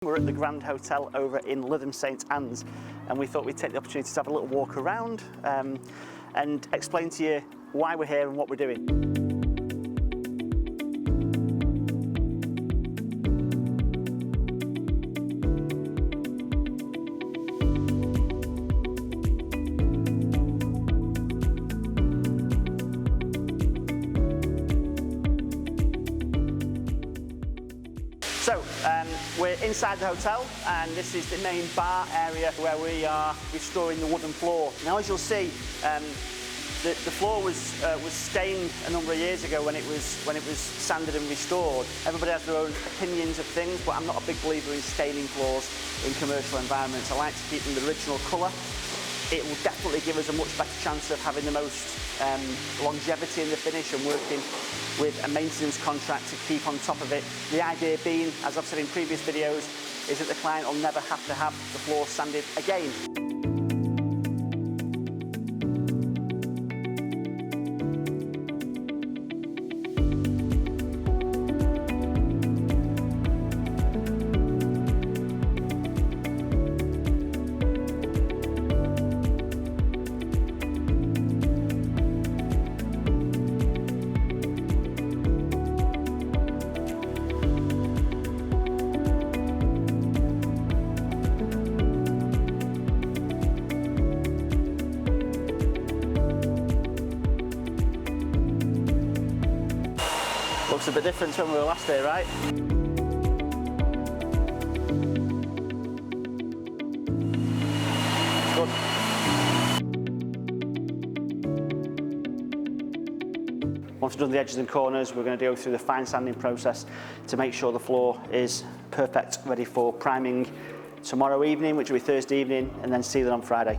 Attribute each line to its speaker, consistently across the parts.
Speaker 1: We're at the Grand Hotel over in Lytham St Annes, and we thought we'd take the opportunity to have a little walk around and explain to you why we're here and what we're doing. So, we're inside the hotel, and this is the main bar area where we are restoring the wooden floor. Now, as you'll see, the floor was stained a number of years ago when it was sanded and restored. Everybody has their own opinions of things, but I'm not a big believer in staining floors in commercial environments. I like to keep them the original colour. It will definitely give us a much better chance of having the most longevity in the finish and working with a maintenance contract to keep on top of it. The idea being, as I've said in previous videos, is that the client will never have to have the floor sanded again. Looks a bit different to when we were last here, right? Good. Once we've done the edges and corners, we're going to go through the fine sanding process to make sure the floor is perfect, ready for priming tomorrow evening, which will be Thursday evening, and then sealing on Friday.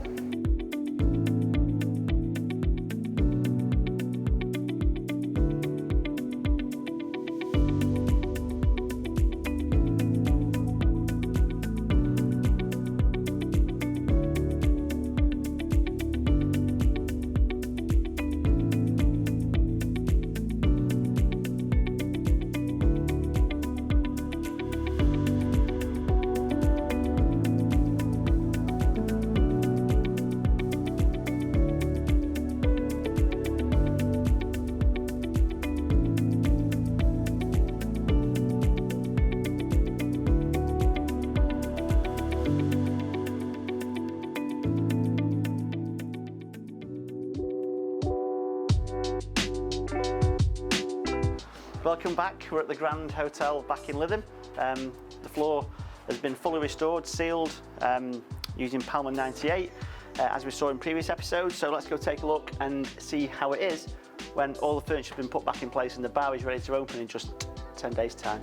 Speaker 1: Welcome back. We're at the Grand Hotel back in Lytham. The floor has been fully restored, sealed using Palmer 98 as we saw in previous episodes. So let's go take a look and see how it is when all the furniture has been put back in place and the bar is ready to open in just 10 days' time.